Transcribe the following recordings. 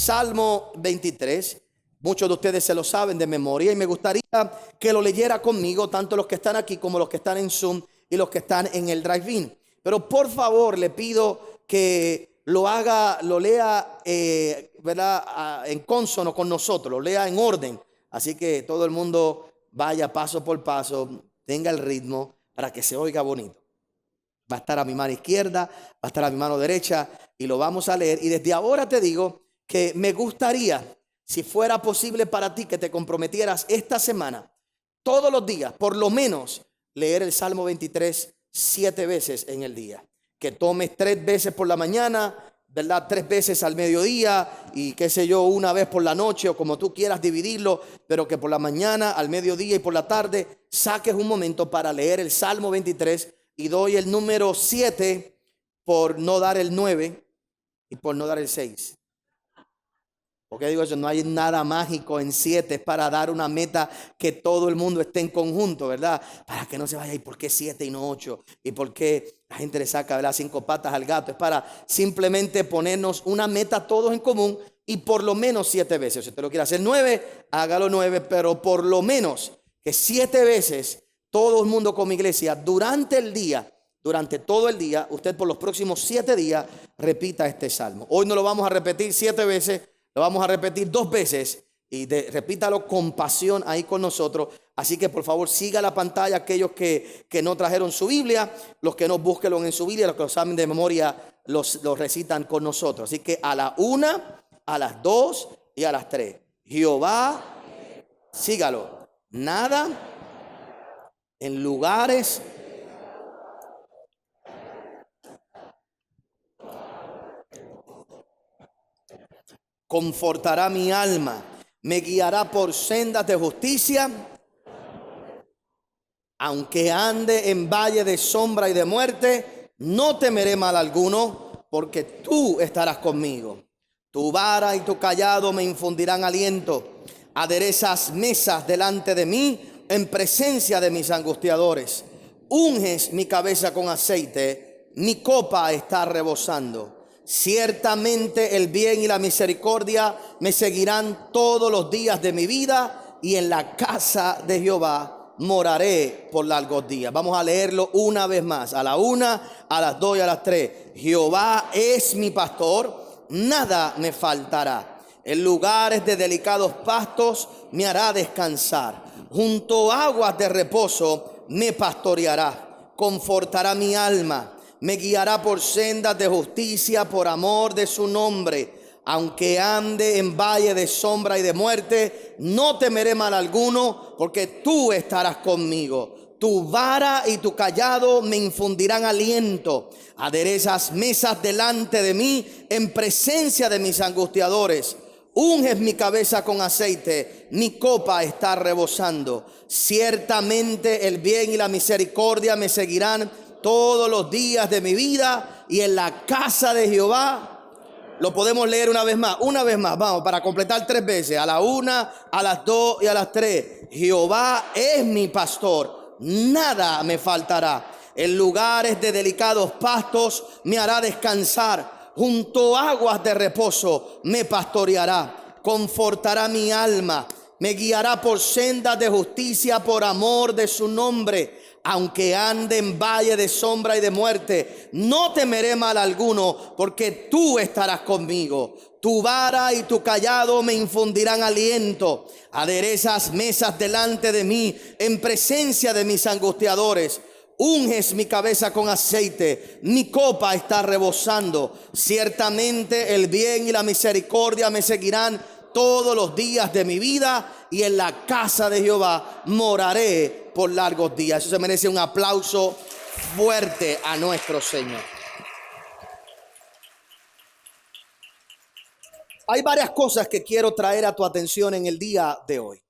Salmo 23. Muchos de ustedes se lo saben de memoria y me gustaría que lo leyera conmigo, tanto los que están aquí como los que están en Zoom y los que están en el drive-in. Pero por favor le pido que lo lea, ¿verdad? En consono con nosotros, lo lea en orden. Así que todo el mundo vaya paso por paso, tenga el ritmo para que se oiga bonito. Va a estar a mi mano izquierda, va a estar a mi mano derecha y lo vamos a leer. Y desde ahora te digo que me gustaría, si fuera posible para ti, que te comprometieras esta semana, todos los días, por lo menos, leer el Salmo 23 7 veces en el día. Que tomes 3 veces por la mañana, ¿verdad? 3 veces al mediodía y qué sé yo, una vez por la noche o como tú quieras dividirlo, pero que por la mañana, al mediodía y por la tarde saques un momento para leer el Salmo 23. Y doy el número 7 por no dar el 9 y por no dar el 6. ¿Por qué digo eso? No hay nada mágico en 7, es para dar una meta que todo el mundo esté en conjunto, ¿verdad? Para que no se vaya, ¿y por qué 7 y no 8? ¿Y por qué la gente le saca, ¿verdad?, 5 patas al gato? Es para simplemente ponernos una meta todos en común y por lo menos 7 veces. Si usted lo quiere hacer 9, hágalo 9, pero por lo menos que 7 veces todo el mundo como iglesia durante el día, durante todo el día, usted por los próximos 7 días repita este salmo. Hoy no lo vamos a repetir 7 veces, lo vamos a repetir 2 veces y repítalo con pasión ahí con nosotros. Así que por favor siga la pantalla aquellos que no trajeron su Biblia, los que no, búsquenlo en su Biblia, los que lo saben de memoria los recitan con nosotros. Así que a la 1, a las 2 y a las 3. Jehová, sígalo, nada en lugares confortará mi alma, me guiará por sendas de justicia, aunque ande en valle de sombra y de muerte, no temeré mal alguno, porque tú estarás conmigo. Tu vara y tu cayado me infundirán aliento. Aderezas mesas delante de mí en presencia de mis angustiadores. Unges mi cabeza con aceite, mi copa está rebosando. Ciertamente el bien y la misericordia me seguirán todos los días de mi vida, y en la casa de Jehová moraré por largos días. Vamos a leerlo una vez más, a la 1, a las 2 y a las 3. Jehová es mi pastor, nada me faltará. En lugares de delicados pastos me hará descansar. Junto a aguas de reposo me pastoreará. Confortará mi alma. Me guiará por sendas de justicia por amor de su nombre. Aunque ande en valle de sombra y de muerte, no temeré mal alguno, porque tú estarás conmigo. Tu vara y tu cayado me infundirán aliento. Aderezas mesas delante de mí en presencia de mis angustiadores. Unges mi cabeza con aceite, mi copa está rebosando. Ciertamente el bien y la misericordia me seguirán todos los días de mi vida, y en la casa de Jehová. Lo podemos leer una vez más, vamos, para completar 3 veces, a la 1, a las 2 y a las 3. Jehová es mi pastor, nada me faltará. En lugares de delicados pastos me hará descansar. Junto a aguas de reposo me pastoreará. Confortará mi alma. Me guiará por sendas de justicia por amor de su nombre. Aunque ande en valle de sombra y de muerte, no temeré mal alguno, porque tú estarás conmigo. Tu vara y tu cayado me infundirán aliento. Aderezas mesas delante de mí en presencia de mis angustiadores. Unges mi cabeza con aceite, mi copa está rebosando. Ciertamente el bien y la misericordia me seguirán todos los días de mi vida, y en la casa de Jehová moraré por largos días. Eso se merece un aplauso fuerte a nuestro Señor. Hay varias cosas que quiero traer a tu atención en el día de hoy.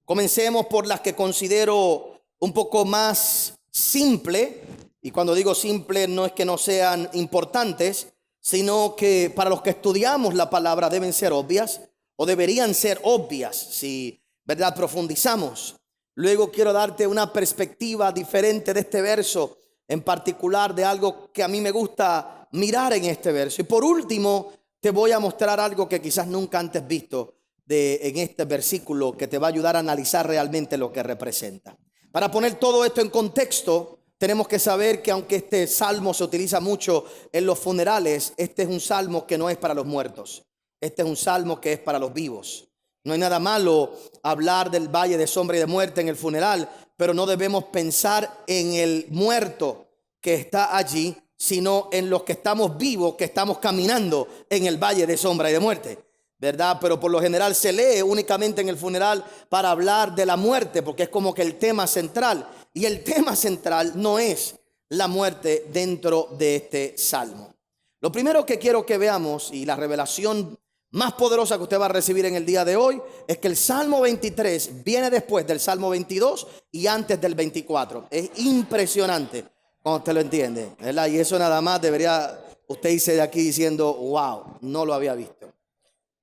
Comencemos por las que considero un poco más simple, y cuando digo simple no es que no sean importantes, sino que para los que estudiamos la palabra deben ser obvias, o deberían ser obvias si, ¿verdad?, profundizamos. Luego quiero darte una perspectiva diferente de este verso, en particular de algo que a mí me gusta mirar en este verso. Y por último, te voy a mostrar algo que quizás nunca antes visto en este versículo, que te va a ayudar a analizar realmente lo que representa. Para poner todo esto en contexto, tenemos que saber que aunque este salmo se utiliza mucho en los funerales, este es un salmo que no es para los muertos. Este es un salmo que es para los vivos. No hay nada malo hablar del valle de sombra y de muerte en el funeral, pero no debemos pensar en el muerto que está allí, sino en los que estamos vivos, que estamos caminando en el valle de sombra y de muerte, ¿verdad? Pero por lo general se lee únicamente en el funeral para hablar de la muerte, porque es como que el tema central. Y el tema central no es la muerte dentro de este salmo. Lo primero que quiero que veamos, y la revelación más poderosa que usted va a recibir en el día de hoy, es que el Salmo 23 viene después del Salmo 22 y antes del 24. Es impresionante cuando usted lo entiende, ¿verdad? Y eso nada más debería usted irse de aquí diciendo, wow, no lo había visto,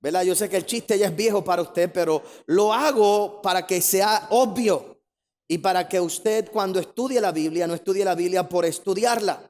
¿verdad? Yo sé que el chiste ya es viejo para usted, pero lo hago para que sea obvio y para que usted, cuando estudie la Biblia, no estudie la Biblia por estudiarla.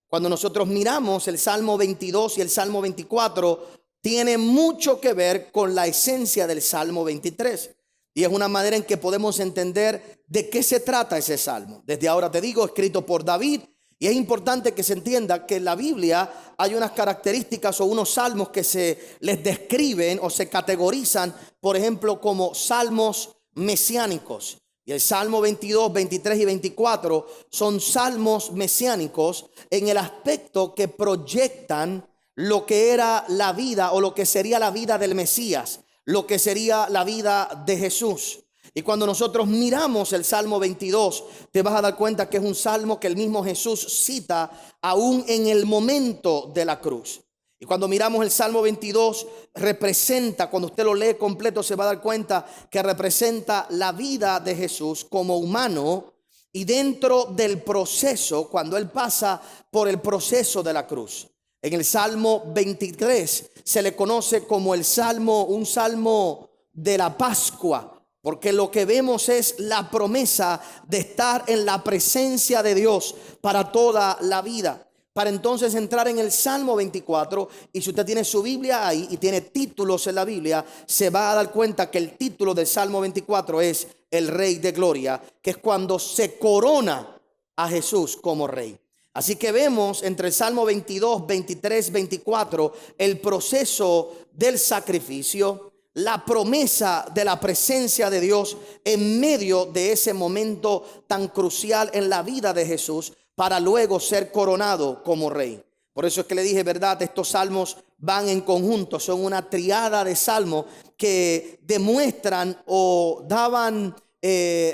Cuando nosotros miramos el Salmo 22 y el Salmo 24, tiene mucho que ver con la esencia del Salmo 23. Y es una manera en que podemos entender de qué se trata ese salmo. Desde ahora te digo, escrito por David. Y es importante que se entienda que en la Biblia hay unas características o unos salmos que se les describen o se categorizan, por ejemplo, como salmos mesiánicos. Y el Salmo 22, 23 y 24 son salmos mesiánicos en el aspecto que proyectan lo que era la vida o lo que sería la vida del Mesías, lo que sería la vida de Jesús. Y cuando nosotros miramos el Salmo 22, te vas a dar cuenta que es un salmo que el mismo Jesús cita aún en el momento de la cruz. Y cuando miramos el Salmo 22, representa, cuando usted lo lee completo, se va a dar cuenta que representa la vida de Jesús como humano y dentro del proceso, cuando Él pasa por el proceso de la cruz. En el Salmo 23 se le conoce como un salmo de la Pascua, porque lo que vemos es la promesa de estar en la presencia de Dios para toda la vida. Para entonces entrar en el Salmo 24, y si usted tiene su Biblia ahí y tiene títulos en la Biblia, se va a dar cuenta que el título del Salmo 24 es el Rey de Gloria, que es cuando se corona a Jesús como Rey. Así que vemos entre el Salmo 22, 23, 24 el proceso del sacrificio, la promesa de la presencia de Dios en medio de ese momento tan crucial en la vida de Jesús para luego ser coronado como rey. Por eso es que le dije, ¿verdad? Estos salmos van en conjunto, son una triada de salmos que demuestran o daban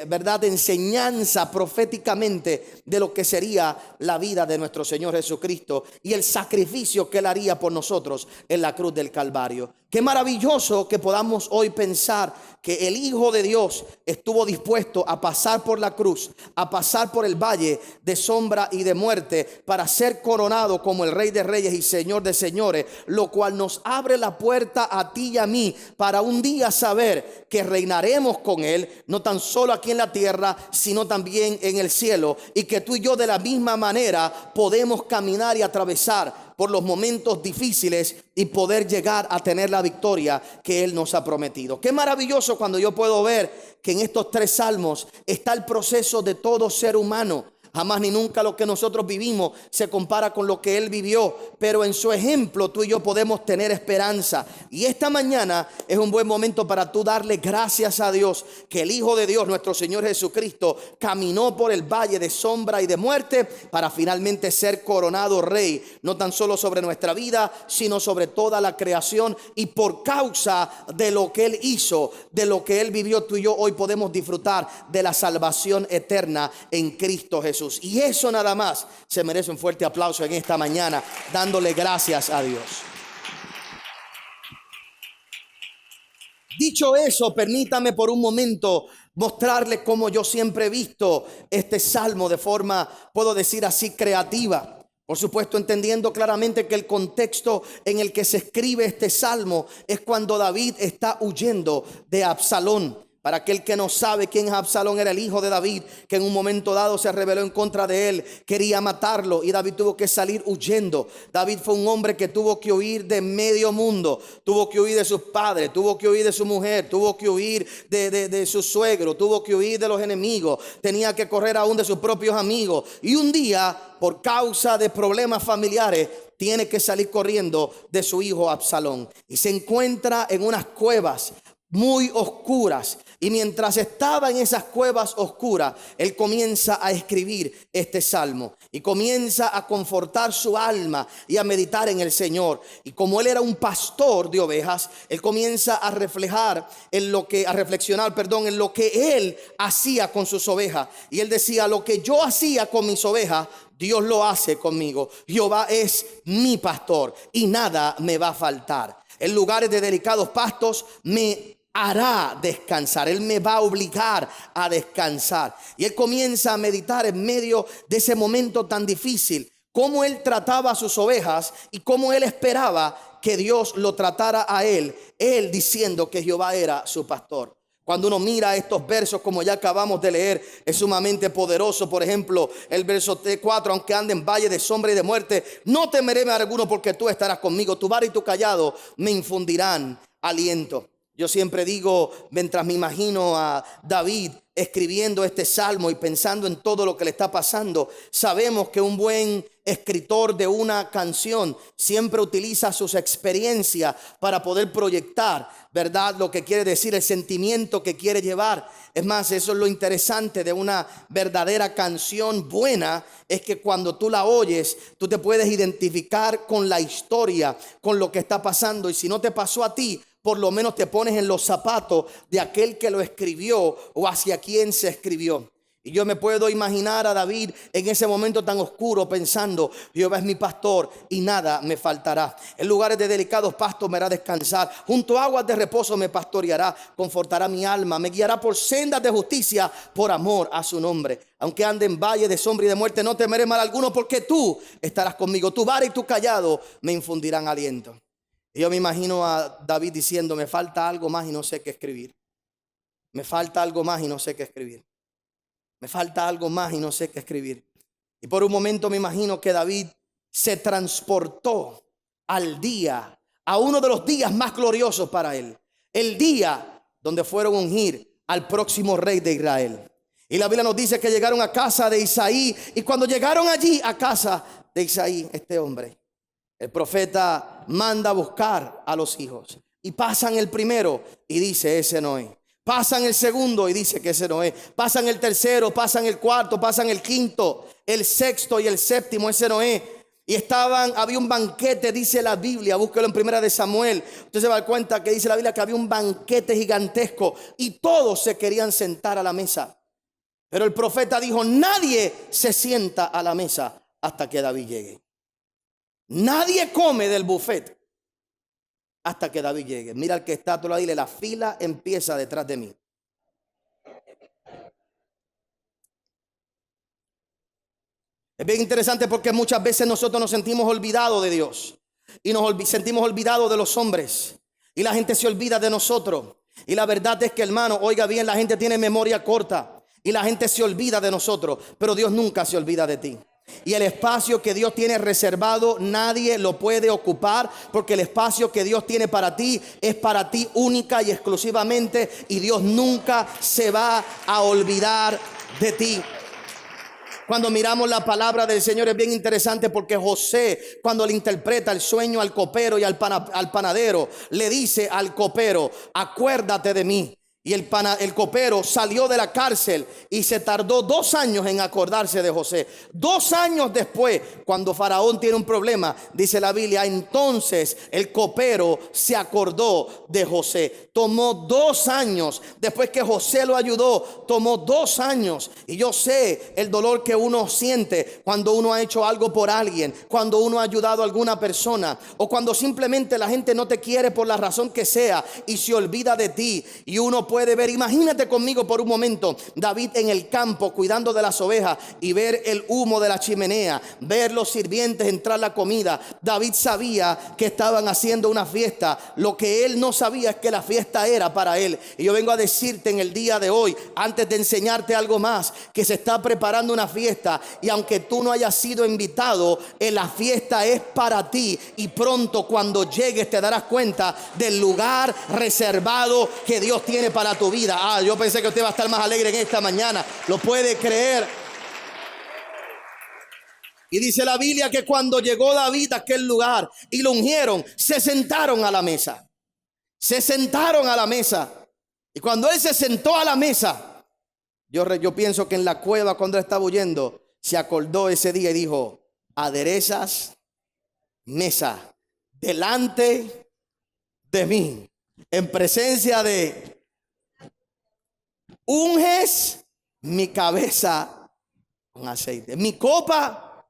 ¿verdad? Enseñanza proféticamente de lo que sería la vida de nuestro Señor Jesucristo y el sacrificio que Él haría por nosotros en la cruz del Calvario. Qué maravilloso que podamos hoy pensar que el Hijo de Dios estuvo dispuesto a pasar por la cruz, a pasar por el valle de sombra y de muerte para ser coronado como el Rey de Reyes y Señor de Señores, lo cual nos abre la puerta a ti y a mí para un día saber que reinaremos con Él, no tan solo aquí en la tierra, sino también en el cielo, y que tú y yo de la misma manera podemos caminar y atravesar por los momentos difíciles y poder llegar a tener la victoria que Él nos ha prometido. Qué maravilloso cuando yo puedo ver que en estos tres salmos está el proceso de todo ser humano. Jamás ni nunca lo que nosotros vivimos se compara con lo que Él vivió, pero en su ejemplo tú y yo podemos tener esperanza. Y esta mañana es un buen momento para tú darle gracias a Dios que el Hijo de Dios, nuestro Señor Jesucristo, caminó por el valle de sombra y de muerte para finalmente ser coronado Rey, no tan solo sobre nuestra vida, sino sobre toda la creación. Y por causa de lo que Él hizo, de lo que Él vivió, tú y yo hoy podemos disfrutar de la salvación eterna en Cristo Jesús. Y eso nada más se merece un fuerte aplauso en esta mañana, dándole gracias a Dios. Dicho eso, permítame por un momento mostrarle cómo yo siempre he visto este salmo de forma, puedo decir así, creativa. Por supuesto, entendiendo claramente que el contexto en el que se escribe este salmo es cuando David está huyendo de Absalón. Para aquel que no sabe quién es Absalón, era el hijo de David, que en un momento dado se rebeló en contra de él, quería matarlo y David tuvo que salir huyendo. David fue un hombre que tuvo que huir de medio mundo, tuvo que huir de sus padres, tuvo que huir de su mujer, tuvo que huir de su suegro, tuvo que huir de los enemigos, tenía que correr aún de sus propios amigos. Y un día, por causa de problemas familiares, tiene que salir corriendo de su hijo Absalón y se encuentra en unas cuevas muy oscuras. Y mientras estaba en esas cuevas oscuras, él comienza a escribir este salmo y comienza a confortar su alma y a meditar en el Señor. Y como él era un pastor de ovejas, él comienza a reflexionar en lo que él hacía con sus ovejas. Y él decía: lo que yo hacía con mis ovejas, Dios lo hace conmigo. Jehová es mi pastor y nada me va a faltar. En lugares de delicados pastos me hará descansar. Él me va a obligar a descansar. Y él comienza a meditar en medio de ese momento tan difícil, cómo él trataba a sus ovejas y cómo él esperaba que Dios lo tratara a él diciendo que Jehová era su pastor. Cuando uno mira estos versos, como ya acabamos de leer, es sumamente poderoso. Por ejemplo, el verso 4: aunque ande en valle de sombra y de muerte, no temeré mal alguno, porque tú estarás conmigo. Tu vara y tu callado me infundirán aliento. Yo siempre digo, mientras me imagino a David escribiendo este salmo y pensando en todo lo que le está pasando, sabemos que un buen escritor de una canción siempre utiliza sus experiencias para poder proyectar, ¿verdad?, lo que quiere decir, el sentimiento que quiere llevar. Es más, eso es lo interesante de una verdadera canción buena, es que cuando tú la oyes, tú te puedes identificar con la historia, con lo que está pasando. Y si no te pasó a ti, por lo menos te pones en los zapatos de aquel que lo escribió o hacia quien se escribió. Y yo me puedo imaginar a David en ese momento tan oscuro pensando: Jehová es mi pastor y nada me faltará. En lugares de delicados pastos me hará descansar. Junto a aguas de reposo me pastoreará. Confortará mi alma. Me guiará por sendas de justicia por amor a su nombre. Aunque ande en valle de sombra y de muerte, no temeré mal alguno, porque tú estarás conmigo. Tu vara y tu callado me infundirán aliento. Y yo me imagino a David diciendo: me falta algo más y no sé qué escribir. Me falta algo más y no sé qué escribir. Me falta algo más y no sé qué escribir. Y por un momento me imagino que David se transportó al día, a uno de los días más gloriosos para él. El día donde fueron a ungir al próximo rey de Israel. Y la Biblia nos dice que llegaron a casa de Isaí. Y cuando llegaron allí a casa de Isaí, este hombre, el profeta manda a buscar a los hijos. Y pasan el primero y dice: ese no es. Pasan el segundo y dice que ese no es. Pasan el tercero, pasan el cuarto, pasan el quinto, el sexto y el séptimo, ese no es. Y había un banquete, dice la Biblia, búsquelo en Primera de Samuel. Usted se va a dar cuenta que dice la Biblia que había un banquete gigantesco y todos se querían sentar a la mesa. Pero el profeta dijo: nadie se sienta a la mesa hasta que David llegue. Nadie come del buffet hasta que David llegue. Mira al que está a tu lado, dile: la fila empieza detrás de mí. Es bien interesante porque muchas veces nosotros nos sentimos olvidados de Dios y nos sentimos olvidados de los hombres, y la gente se olvida de nosotros. Y la verdad es que, hermano, oiga bien, la gente tiene memoria corta y la gente se olvida de nosotros, pero Dios nunca se olvida de ti. Y el espacio que Dios tiene reservado, nadie lo puede ocupar, porque el espacio que Dios tiene para ti es para ti única y exclusivamente, y Dios nunca se va a olvidar de ti. Cuando miramos la palabra del Señor es bien interesante, porque José, cuando le interpreta el sueño al copero y al panadero, le dice al copero: acuérdate de mí. Y el copero salió de la cárcel y se tardó 2 años en acordarse de José. 2 años después, cuando Faraón tiene un problema, dice la Biblia, entonces el copero se acordó de José. Tomó 2 años. Después que José lo ayudó, tomó 2 años. Y yo sé el dolor que uno siente cuando uno ha hecho algo por alguien, cuando uno ha ayudado a alguna persona, o cuando simplemente la gente no te quiere por la razón que sea y se olvida de ti. Y uno puede ver. Imagínate conmigo por un momento David en el campo cuidando de las ovejas y ver el humo de la chimenea, ver los sirvientes entrar la comida. David sabía que estaban haciendo una fiesta. Lo que él no sabía es que la fiesta era para él. Y yo vengo a decirte en el día de hoy, antes de enseñarte algo más, que se está preparando una fiesta, y aunque tú no hayas sido invitado, la fiesta es para ti, y pronto cuando llegues te darás cuenta del lugar reservado que Dios tiene para tu vida. Yo pensé que usted va a estar más alegre en esta mañana. ¿Lo puede creer? Y dice la Biblia que cuando llegó David a aquel lugar y lo ungieron, se sentaron a la mesa. Se sentaron a la mesa. Y cuando él se sentó a la mesa, yo pienso que en la cueva, cuando él estaba huyendo, se acordó ese día y dijo: aderezas mesa delante de mí, en presencia de, unges mi cabeza con aceite, mi copa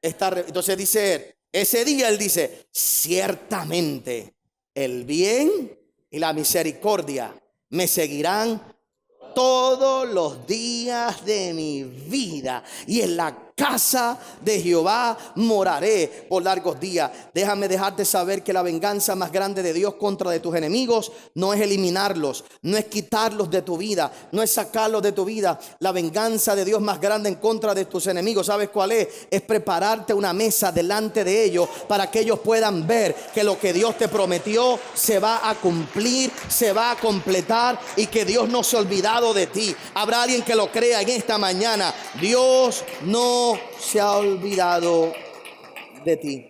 está. Entonces dice él, ese día él dice: ciertamente el bien y la misericordia me seguirán todos los días de mi vida, y en la casa de Jehová moraré por largos días. Déjame dejarte saber que la venganza más grande de Dios contra de tus enemigos no es eliminarlos, no es quitarlos de tu vida, no es sacarlos de tu vida. La venganza de Dios más grande en contra de tus enemigos, ¿sabes cuál es? Es prepararte una mesa delante de ellos para que ellos puedan ver que lo que Dios te prometió se va a cumplir, se va a completar, y que Dios no se ha olvidado de ti. Habrá alguien que lo crea en esta mañana. Dios no se ha olvidado de ti.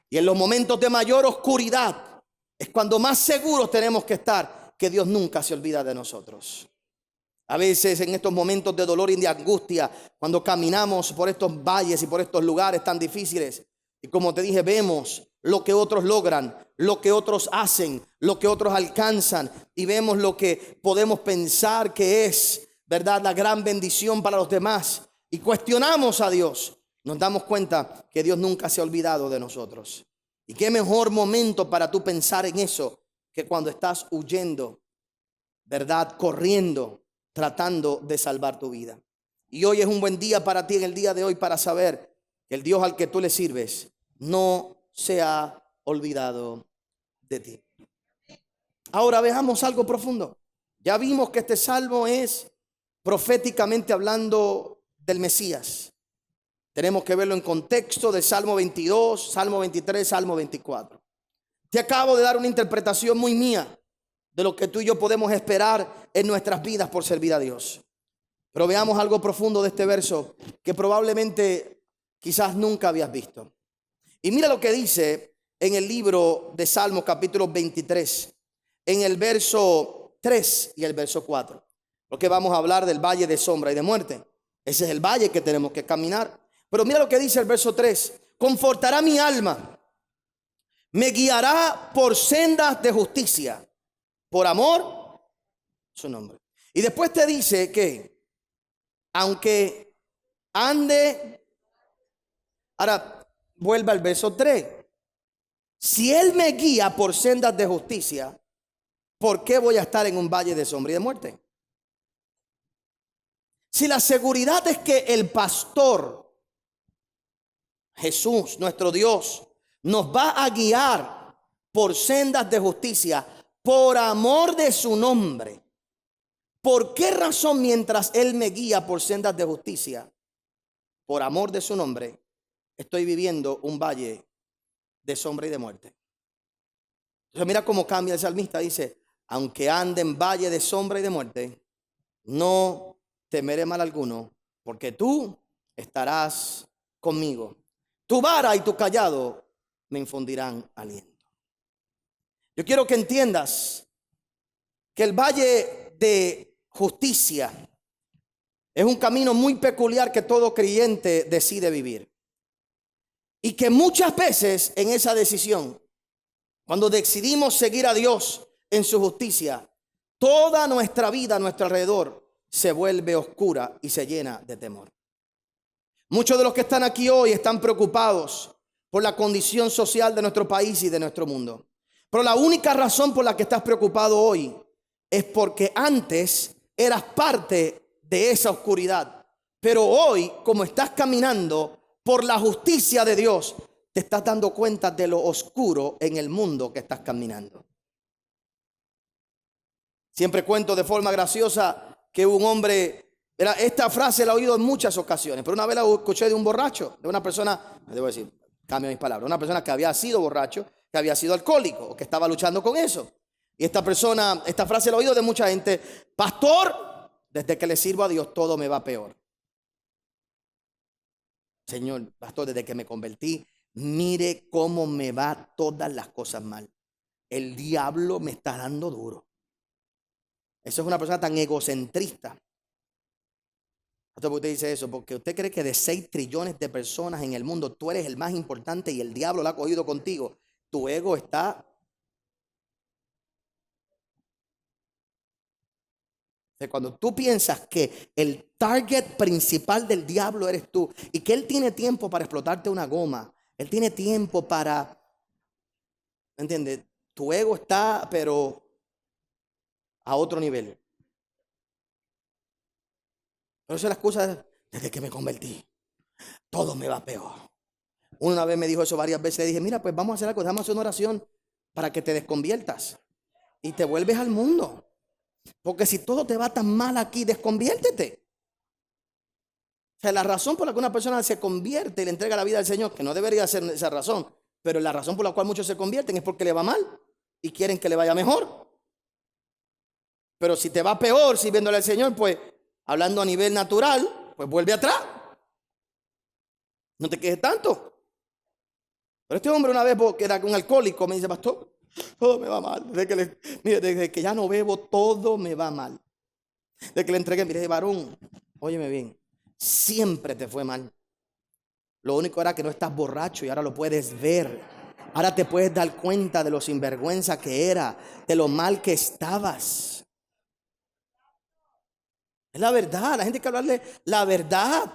Y en los momentos de mayor oscuridad es cuando más seguros tenemos que estar que Dios nunca se olvida de nosotros. A veces en estos momentos de dolor y de angustia, cuando caminamos por estos valles y por estos lugares tan difíciles, y como te dije, vemos lo que otros logran, lo que otros hacen, lo que otros alcanzan, y vemos lo que podemos pensar que es, ¿verdad?, la gran bendición para los demás, y cuestionamos a Dios. Nos damos cuenta que Dios nunca se ha olvidado de nosotros. Y qué mejor momento para tú pensar en eso que cuando estás huyendo, ¿verdad?, corriendo, tratando de salvar tu vida. Y hoy es un buen día para ti, en el día de hoy, para saber que el Dios al que tú le sirves no se ha olvidado de ti. Ahora veamos algo profundo. Ya vimos que este salmo es proféticamente hablando del Mesías. Tenemos que verlo en contexto de Salmo 22, Salmo 23, Salmo 24. Te acabo de dar una interpretación muy mía de lo que tú y yo podemos esperar en nuestras vidas por servir a Dios. Pero veamos algo profundo de este verso que probablemente quizás nunca habías visto. Y mira lo que dice en el libro de Salmos capítulo 23, en el verso 3 y el verso 4. Porque vamos a hablar del valle de sombra y de muerte. Ese es el valle que tenemos que caminar. Pero mira lo que dice el verso 3. Confortará mi alma, me guiará por sendas de justicia, por amor su nombre. Y después te dice que aunque ande, ahora vuelve al verso 3. Si Él me guía por sendas de justicia, ¿por qué voy a estar en un valle de sombra y de muerte? Si la seguridad es que el pastor Jesús, nuestro Dios, nos va a guiar por sendas de justicia, por amor de su nombre, ¿por qué razón mientras Él me guía por sendas de justicia, por amor de su nombre, estoy viviendo un valle de sombra y de muerte? Entonces mira cómo cambia el salmista. Dice: aunque ande en valle de sombra y de muerte, no temeré mal alguno, porque tú estarás conmigo. Tu vara y tu cayado me infundirán aliento. Yo quiero que entiendas que el valle de justicia es un camino muy peculiar que todo creyente decide vivir. Y que muchas veces en esa decisión, cuando decidimos seguir a Dios en su justicia, toda nuestra vida a nuestro alrededor se vuelve oscura y se llena de temor. Muchos de los que están aquí hoy están preocupados por la condición social de nuestro país y de nuestro mundo. Pero la única razón por la que estás preocupado hoy es porque antes eras parte de esa oscuridad. Pero hoy, como estás caminando por la justicia de Dios, te estás dando cuenta de lo oscuro en el mundo que estás caminando. Siempre cuento de forma graciosa que un hombre, esta frase la he oído en muchas ocasiones, pero una vez la escuché de un borracho, de una persona, debo decir, cambio mis palabras, una persona que había sido borracho, que había sido alcohólico o que estaba luchando con eso. Y esta persona, esta frase la he oído de mucha gente: pastor, desde que le sirvo a Dios todo me va peor. Señor, pastor, desde que me convertí, mire cómo me va todas las cosas mal. El diablo me está dando duro. Eso es una persona tan egocentrista. ¿Por qué usted dice eso? Porque usted cree que de 6 trillones de personas en el mundo tú eres el más importante y el diablo la ha cogido contigo. Tu ego está... Cuando tú piensas que el target principal del diablo eres tú y que él tiene tiempo para explotarte una goma, él tiene tiempo para... ¿Entiendes? Tu ego está, pero a otro nivel. Pero esa es la excusa: desde que me convertí, todo me va peor. Una vez me dijo eso varias veces. Le dije: mira, pues vamos a hacer algo, vamos a hacer una oración para que te desconviertas y te vuelves al mundo. Porque si todo te va tan mal aquí, desconviértete. O sea, la razón por la que una persona se convierte y le entrega la vida al Señor, que no debería ser esa razón, pero la razón por la cual muchos se convierten es porque le va mal y quieren que le vaya mejor. Pero si te va peor sirviéndole al Señor, pues hablando a nivel natural, pues vuelve atrás. No te quejes tanto. Pero este hombre una vez, que era un alcohólico, me dice: pastor, todo me va mal. Desde que ya no bebo, todo me va mal. Desde que le entregué, mire, varón, óyeme bien, siempre te fue mal. Lo único era que no estás borracho y ahora lo puedes ver. Ahora te puedes dar cuenta de lo sinvergüenza que era, de lo mal que estabas. Es la verdad, la gente hay que hablarle la verdad.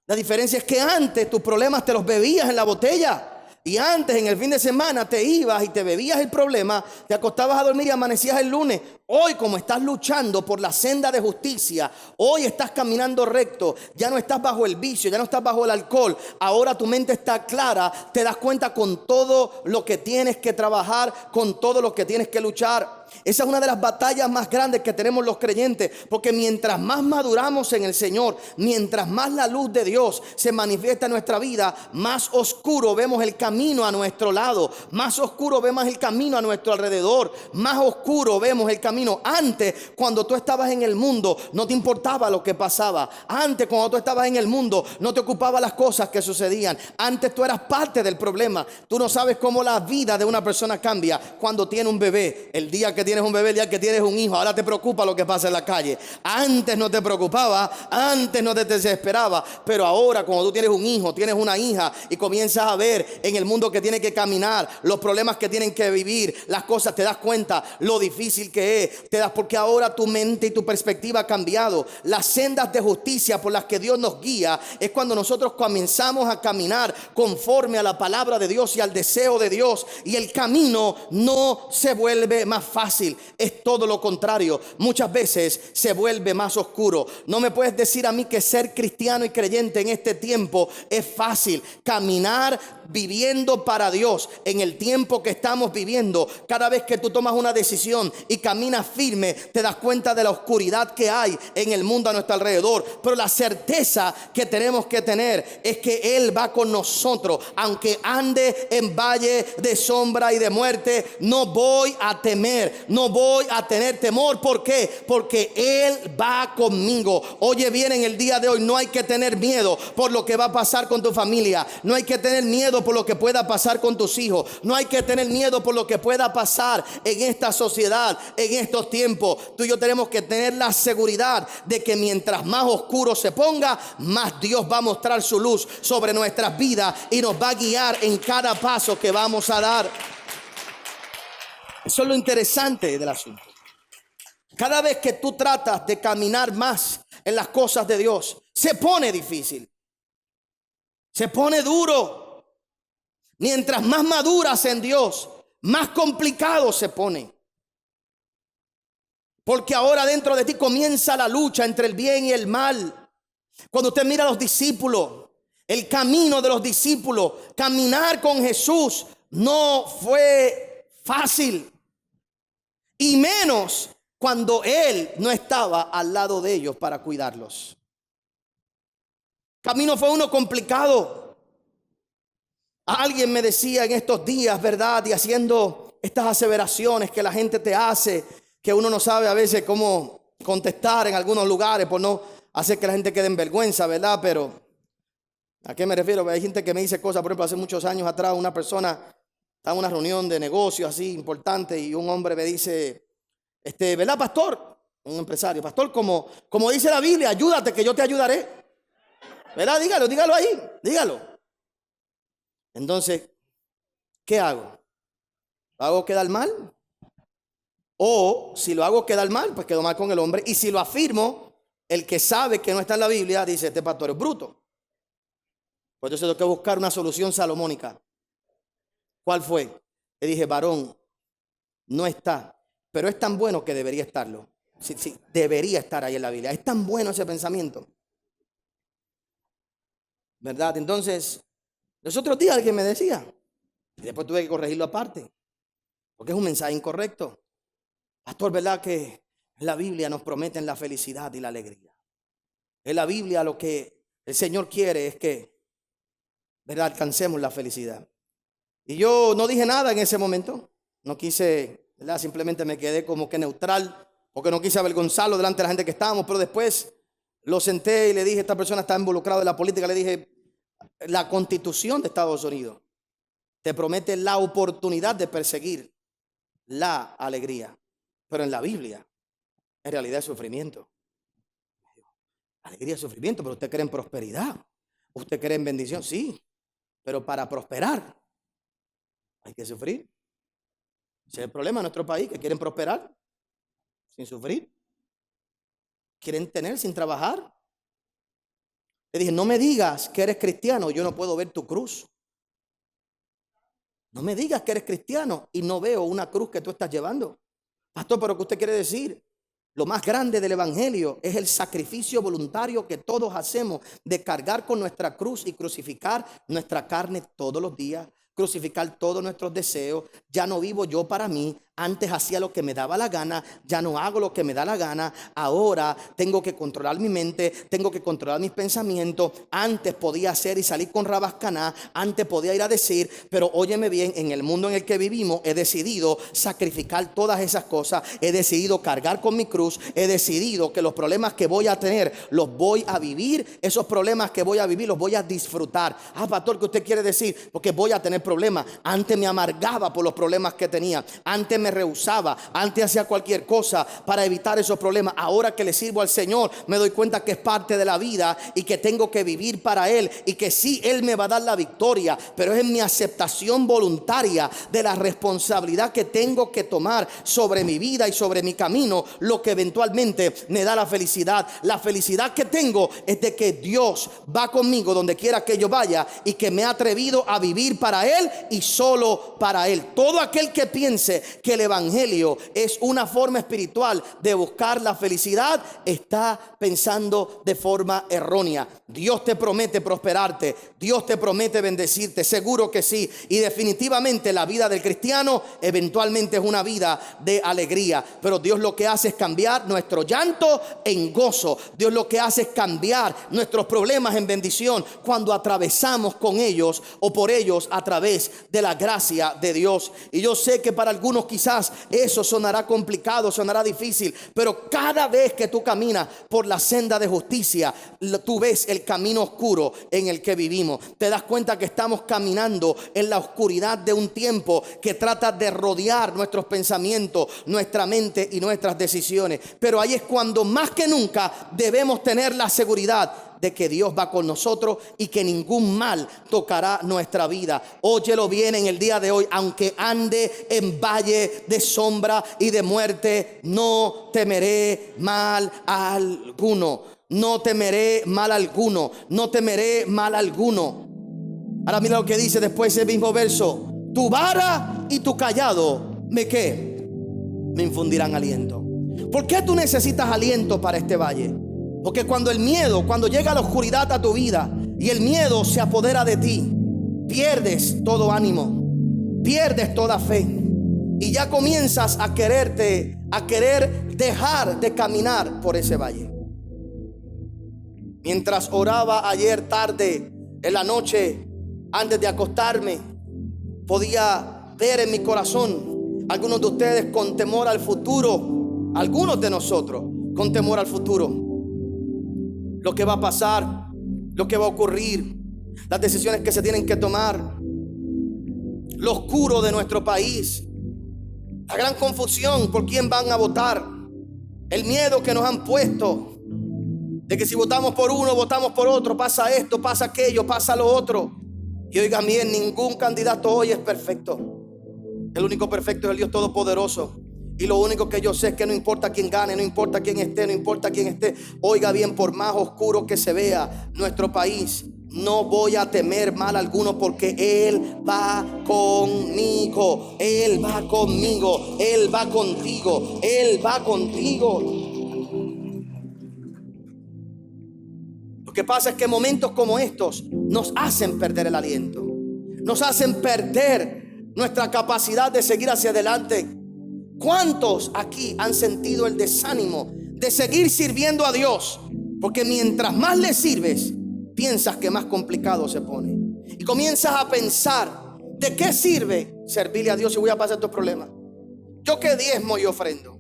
La diferencia es que antes tus problemas te los bebías en la botella. Y antes, en el fin de semana, te ibas y te bebías el problema, te acostabas a dormir y amanecías el lunes. Hoy, como estás luchando por la senda de justicia, hoy estás caminando recto, ya no estás bajo el vicio, ya no estás bajo el alcohol. Ahora tu mente está clara, te das cuenta con todo lo que tienes que trabajar, con todo lo que tienes que luchar. Esa es una de las batallas más grandes que tenemos los creyentes, porque mientras más maduramos en el Señor, mientras más la luz de Dios se manifiesta en nuestra vida, más oscuro vemos el camino a nuestro lado, más oscuro vemos el camino a nuestro alrededor, más oscuro vemos el camino. Antes, cuando tú estabas en el mundo, no te importaba lo que pasaba. Antes, cuando tú estabas en el mundo, no te ocupaba las cosas que sucedían. Antes tú eras parte del problema. Tú no sabes cómo la vida de una persona cambia cuando tiene un bebé. El día que tienes un bebé, el día que tienes un hijo, ahora te preocupa lo que pasa en la calle. Antes no te preocupaba, antes no te desesperaba, pero ahora cuando tú tienes un hijo, tienes una hija y comienzas a ver en el mundo que tiene que caminar, los problemas que tienen que vivir, las cosas, te das cuenta lo difícil que es. Te das, porque ahora tu mente y tu perspectiva ha cambiado. Las sendas de justicia por las que Dios nos guía es cuando nosotros comenzamos a caminar conforme a la palabra de Dios y al deseo de Dios, y el camino no se vuelve más fácil, es todo lo contrario. Muchas veces se vuelve más oscuro. No me puedes decir a mí que ser cristiano y creyente en este tiempo es fácil. Caminar viviendo para Dios en el tiempo que estamos viviendo, cada vez que tú tomas una decisión y caminas firme, te das cuenta de la oscuridad que hay en el mundo a nuestro alrededor. Pero la certeza que tenemos que tener es que Él va con nosotros. Aunque ande en valle de sombra y de muerte, no voy a temer, no voy a tener temor. ¿Por qué? Porque Él va conmigo. Oye bien, en el día de hoy no hay que tener miedo por lo que va a pasar con tu familia. No hay que tener miedo por lo que pueda pasar con tus hijos. No hay que tener miedo por lo que pueda pasar en esta sociedad, en estos tiempos. Tú y yo tenemos que tener la seguridad de que mientras más oscuro se ponga, más Dios va a mostrar su luz sobre nuestras vidas y nos va a guiar en cada paso que vamos a dar. Eso es lo interesante del asunto. Cada vez que tú tratas de caminar más en las cosas de Dios, se pone difícil, se pone duro. Mientras más maduras en Dios, más complicado se pone. Porque ahora dentro de ti comienza la lucha entre el bien y el mal. Cuando usted mira a los discípulos, el camino de los discípulos, caminar con Jesús no fue fácil. Y menos cuando Él no estaba al lado de ellos para cuidarlos. Camino fue uno complicado. Alguien me decía en estos días, ¿verdad? Y haciendo estas aseveraciones que la gente te hace, que uno no sabe a veces cómo contestar en algunos lugares por no hacer que la gente quede en vergüenza, ¿verdad? Pero ¿a qué me refiero? Hay gente que me dice cosas, por ejemplo, hace muchos años atrás una persona estaba en una reunión de negocios así importante y un hombre me dice, ¿verdad, pastor? Un empresario, pastor, como dice la Biblia, ayúdate que yo te ayudaré. ¿Verdad? Dígalo ahí, dígalo. Entonces, ¿qué hago? ¿Lo hago quedar mal? O si lo hago quedar mal, pues quedo mal con el hombre. Y si lo afirmo, el que sabe que no está en la Biblia dice, este pastor es bruto. Por eso tengo que buscar una solución salomónica. ¿Cuál fue? Le dije, varón, no está, pero es tan bueno que debería estarlo. Sí, debería estar ahí en la Biblia. Es tan bueno ese pensamiento, ¿verdad? Entonces, los otros días alguien me decía, y después tuve que corregirlo aparte, porque es un mensaje incorrecto. Pastor, ¿verdad que en la Biblia nos prometen la felicidad y la alegría? En la Biblia lo que el Señor quiere es que, ¿verdad?, alcancemos la felicidad. Y yo no dije nada en ese momento. No quise, ¿verdad? Simplemente me quedé como que neutral, porque no quise avergonzarlo delante de la gente que estábamos. Pero después lo senté y le dije, esta persona está involucrada en la política. Le dije, la Constitución de Estados Unidos te promete la oportunidad de perseguir la alegría. Pero en la Biblia, en realidad es sufrimiento. Alegría es sufrimiento, pero usted cree en prosperidad. Usted cree en bendición, sí. Pero para prosperar hay que sufrir. Ese es el problema de nuestro país, que quieren prosperar sin sufrir. Quieren tener sin trabajar. Le dije, no me digas que eres cristiano, yo no puedo ver tu cruz. No me digas que eres cristiano y no veo una cruz que tú estás llevando. Pastor, ¿pero qué usted quiere decir? Lo más grande del evangelio es el sacrificio voluntario que todos hacemos de cargar con nuestra cruz y crucificar nuestra carne todos los días, crucificar todos nuestros deseos. Ya no vivo yo para mí. Antes hacía lo que me daba la gana, ya no hago lo que me da la gana. Ahora tengo que controlar mi mente, tengo que controlar mis pensamientos. Antes podía hacer y salir con rabascaná, antes podía ir a decir, pero óyeme bien, en el mundo en el que vivimos he decidido sacrificar todas esas cosas. He decidido cargar con mi cruz, he decidido que los problemas que voy a tener los voy a vivir. Esos problemas que voy a vivir los voy a disfrutar. Ah, pastor, ¿qué usted quiere decir? Porque voy a tener problemas. Antes me amargaba por los problemas que tenía, antes me rehusaba, antes hacía cualquier cosa para evitar esos problemas. Ahora que le sirvo al Señor, me doy cuenta que es parte de la vida y que tengo que vivir para Él, y que sí, Él me va a dar la victoria, pero es en mi aceptación voluntaria de la responsabilidad que tengo que tomar sobre mi vida y sobre mi camino, lo que eventualmente me da la felicidad. La felicidad que tengo es de que Dios va conmigo donde quiera que yo vaya, y que me he atrevido a vivir para Él y solo para Él. Todo aquel que piense que el evangelio es una forma espiritual de buscar la felicidad está pensando de forma errónea. Dios te promete prosperarte, Dios te promete bendecirte, seguro que sí. Y definitivamente la vida del cristiano eventualmente es una vida de alegría. Pero Dios lo que hace es cambiar nuestro llanto en gozo. Dios lo que hace es cambiar nuestros problemas en bendición cuando atravesamos con ellos o por ellos a través de la gracia de Dios. Y yo sé que para algunos quizás eso sonará complicado, sonará difícil, pero cada vez que tú caminas por la senda de justicia, tú ves el camino oscuro en el que vivimos. Te das cuenta que estamos caminando en la oscuridad de un tiempo que trata de rodear nuestros pensamientos, nuestra mente y nuestras decisiones. Pero ahí es cuando más que nunca debemos tener la seguridad de que Dios va con nosotros y que ningún mal tocará nuestra vida. Óyelo bien en el día de hoy: aunque ande en valle de sombra y de muerte, no temeré mal alguno. No temeré mal alguno. No temeré mal alguno. Ahora mira lo que dice después ese mismo verso: tu vara y tu callado ¿me qué? Me infundirán aliento. ¿Por qué tú necesitas aliento para este valle? Porque cuando llega la oscuridad a tu vida y el miedo se apodera de ti, pierdes todo ánimo, pierdes toda fe y ya comienzas a querer dejar de caminar por ese valle. Mientras oraba ayer tarde en la noche, antes de acostarme, podía ver en mi corazón algunos de ustedes con temor al futuro, algunos de nosotros con temor al futuro, lo que va a pasar, lo que va a ocurrir, las decisiones que se tienen que tomar, lo oscuro de nuestro país, la gran confusión por quién van a votar, el miedo que nos han puesto de que si votamos por uno, votamos por otro, pasa esto, pasa aquello, pasa lo otro. Y oigan bien, ningún candidato hoy es perfecto. El único perfecto es el Dios Todopoderoso. Y lo único que yo sé es que no importa quién gane, no importa quién esté, no importa quién esté. Oiga bien, por más oscuro que se vea nuestro país, no voy a temer mal alguno, porque Él va conmigo. Él va conmigo. Él va contigo. Él va contigo. Lo que pasa es que momentos como estos nos hacen perder el aliento, nos hacen perder nuestra capacidad de seguir hacia adelante. ¿Cuántos aquí han sentido el desánimo de seguir sirviendo a Dios? Porque mientras más le sirves, piensas que más complicado se pone. Y comienzas a pensar, ¿de qué sirve servirle a Dios si voy a pasar estos problemas? ¿Yo qué diezmo y ofrendo?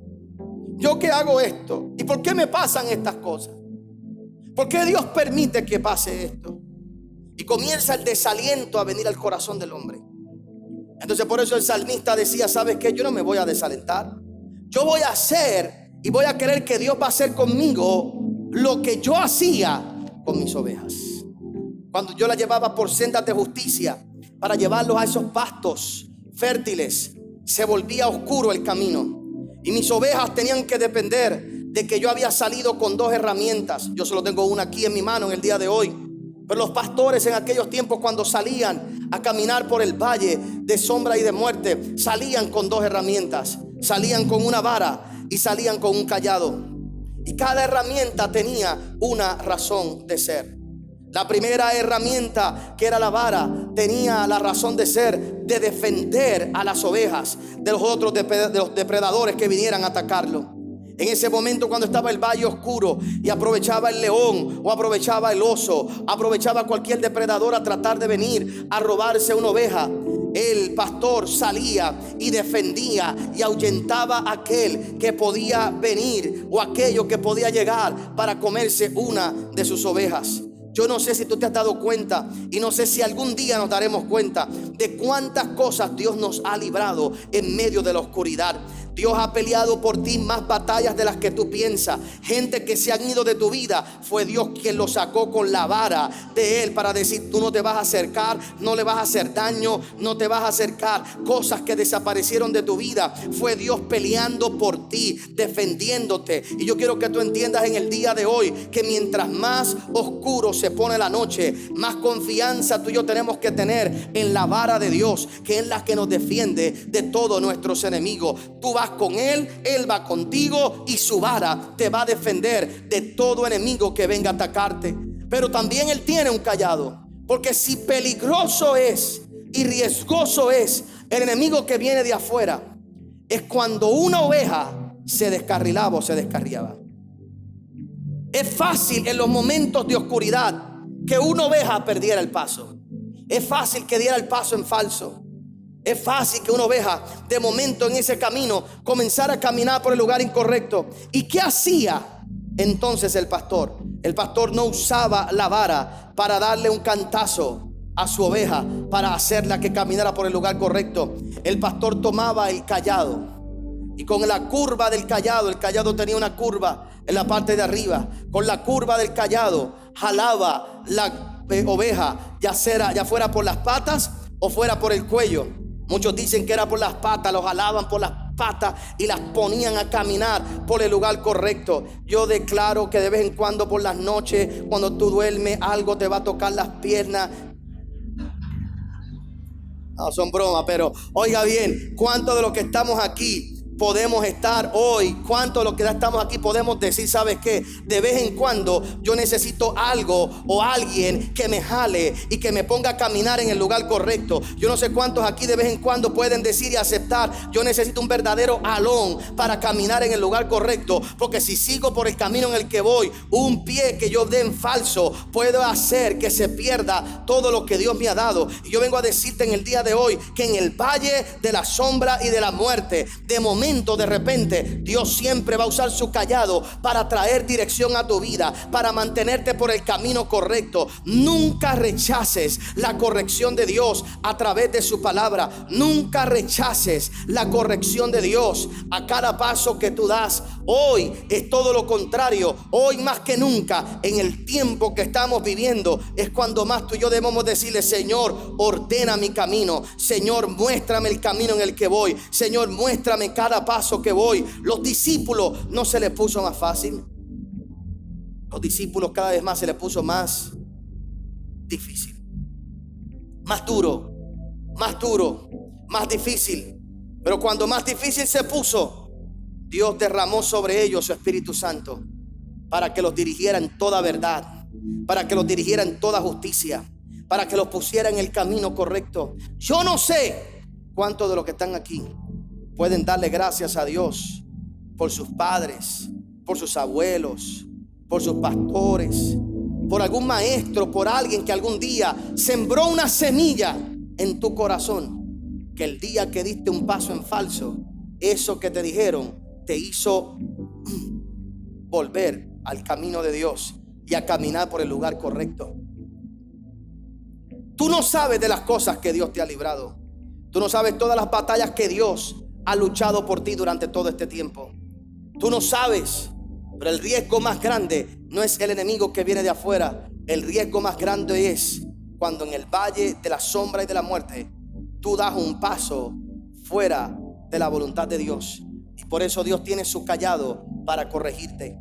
¿Yo qué hago esto? ¿Y por qué me pasan estas cosas? ¿Por qué Dios permite que pase esto? Y comienza el desaliento a venir al corazón del hombre. Entonces por eso el salmista decía, ¿sabes qué? Yo no me voy a desalentar. Yo voy a hacer y voy a creer que Dios va a hacer conmigo lo que yo hacía con mis ovejas. Cuando yo las llevaba por sendas de justicia para llevarlos a esos pastos fértiles, se volvía oscuro el camino. Y mis ovejas tenían que depender de que yo había salido con 2 herramientas. Yo solo tengo una aquí en mi mano en el día de hoy. Pero los pastores en aquellos tiempos, cuando salían a caminar por el valle de sombra y de muerte, salían con 2 herramientas. Salían con una vara y salían con un cayado. Y cada herramienta tenía una razón de ser. La primera herramienta, que era la vara, tenía la razón de ser de defender a las ovejas de los otros de los depredadores que vinieran a atacarlo. En ese momento, cuando estaba el valle oscuro y aprovechaba el león o aprovechaba el oso, aprovechaba cualquier depredador a tratar de venir a robarse una oveja, el pastor salía y defendía y ahuyentaba a aquel que podía venir o aquello que podía llegar para comerse una de sus ovejas. Yo no sé si tú te has dado cuenta, y no sé si algún día nos daremos cuenta de cuántas cosas Dios nos ha librado en medio de la oscuridad. Dios ha peleado por ti más batallas de las que tú piensas. Gente que se han ido de tu vida, fue Dios quien lo sacó con la vara de Él para decir, tú no te vas a acercar, no le vas a hacer daño, no te vas a acercar. Cosas que desaparecieron de tu vida, fue Dios peleando por ti, defendiéndote. Y yo quiero que tú entiendas en el día de hoy que mientras más oscuro se pone la noche, más confianza tú y yo tenemos que tener en la vara de Dios, que es la que nos defiende de todos nuestros enemigos. Tú vas con Él, Él va contigo y su vara te va a defender de todo enemigo que venga a atacarte. Pero también Él tiene un cayado, porque si peligroso es y riesgoso es el enemigo que viene de afuera, es cuando una oveja se descarrilaba o se descarriaba. Es fácil en los momentos de oscuridad que una oveja perdiera el paso. Es fácil que diera el paso en falso. Es fácil que una oveja de momento en ese camino comenzara a caminar por el lugar incorrecto. ¿Y qué hacía entonces el pastor? El pastor no usaba la vara para darle un cantazo a su oveja para hacerla que caminara por el lugar correcto. El pastor tomaba el cayado y con la curva del cayado, el cayado tenía una curva en la parte de arriba, con la curva del cayado jalaba la oveja, ya fuera por las patas o fuera por el cuello. Muchos dicen que era por las patas, los jalaban por las patas y las ponían a caminar por el lugar correcto. Yo declaro que de vez en cuando por las noches, cuando tú duermes, algo te va a tocar las piernas. No son bromas, pero oiga bien, ¿cuántos de los que estamos aquí podemos estar hoy, cuántos de los que ya estamos aquí podemos decir, ¿sabes qué? De vez en cuando yo necesito algo o alguien que me jale y que me ponga a caminar en el lugar correcto. Yo no sé cuántos aquí de vez en cuando pueden decir y aceptar, yo necesito un verdadero alón para caminar en el lugar correcto, porque si sigo por el camino en el que voy, un pie que yo dé en falso puede hacer que se pierda todo lo que Dios me ha dado. Y yo vengo a decirte en el día de hoy que en el valle de la sombra y de la muerte, de momento, de repente, Dios siempre va a usar su callado para traer dirección a tu vida, para mantenerte por el camino correcto. Nunca rechaces la corrección de Dios a través de su palabra. Nunca rechaces la corrección de Dios a cada paso que tú das. Hoy es todo lo contrario. Hoy más que nunca, en el tiempo que estamos viviendo, es cuando más tú y yo debemos decirle: Señor, ordena mi camino. Señor, muéstrame el camino en el que voy. Señor, muéstrame cada paso que voy. Los discípulos no se les puso más fácil. Los discípulos cada vez más se les puso más difícil, más duro, más difícil. Pero cuando más difícil se puso, Dios derramó sobre ellos su Espíritu Santo para que los dirigiera en toda verdad, para que los dirigiera en toda justicia, para que los pusiera en el camino correcto. Yo no sé cuántos de los que están aquí pueden darle gracias a Dios por sus padres, por sus abuelos, por sus pastores, por algún maestro, por alguien que algún día sembró una semilla en tu corazón, que el día que diste un paso en falso, eso que te dijeron te hizo volver al camino de Dios y a caminar por el lugar correcto. Tú no sabes de las cosas que Dios te ha librado. Tú no sabes todas las batallas que Dios ha luchado por ti durante todo este tiempo. Tú no sabes, pero el riesgo más grande no es el enemigo que viene de afuera. El riesgo más grande es cuando en el valle de la sombra y de la muerte tú das un paso fuera de la voluntad de Dios. Y por eso Dios tiene su callado para corregirte.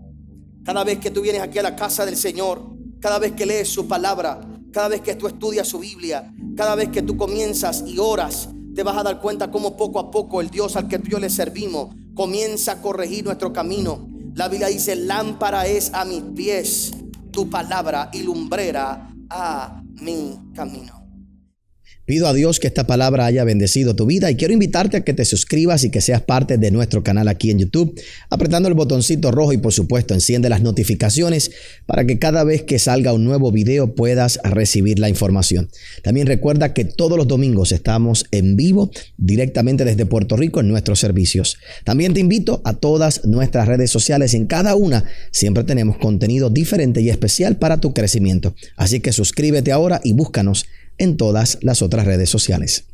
Cada vez que tú vienes aquí a la casa del Señor, cada vez que lees su palabra, cada vez que tú estudias su Biblia, cada vez que tú comienzas y oras, te vas a dar cuenta cómo poco a poco el Dios al que tú y yo le servimos comienza a corregir nuestro camino. La Biblia dice: lámpara es a mis pies tu palabra y lumbrera a mi camino. Pido a Dios que esta palabra haya bendecido tu vida y quiero invitarte a que te suscribas y que seas parte de nuestro canal aquí en YouTube, apretando el botoncito rojo y por supuesto enciende las notificaciones para que cada vez que salga un nuevo video puedas recibir la información. También recuerda que todos los domingos estamos en vivo directamente desde Puerto Rico en nuestros servicios. También te invito a todas nuestras redes sociales. En cada una siempre tenemos contenido diferente y especial para tu crecimiento. Así que suscríbete ahora y búscanos en todas las otras redes sociales.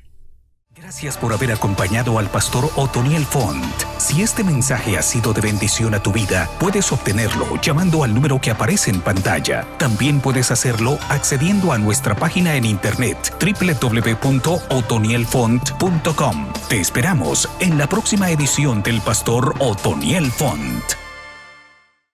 Gracias por haber acompañado al pastor Otoniel Font. Si este mensaje ha sido de bendición a tu vida, puedes obtenerlo llamando al número que aparece en pantalla. También puedes hacerlo accediendo a nuestra página en internet www.otonielfont.com. Te esperamos en la próxima edición del pastor Otoniel Font.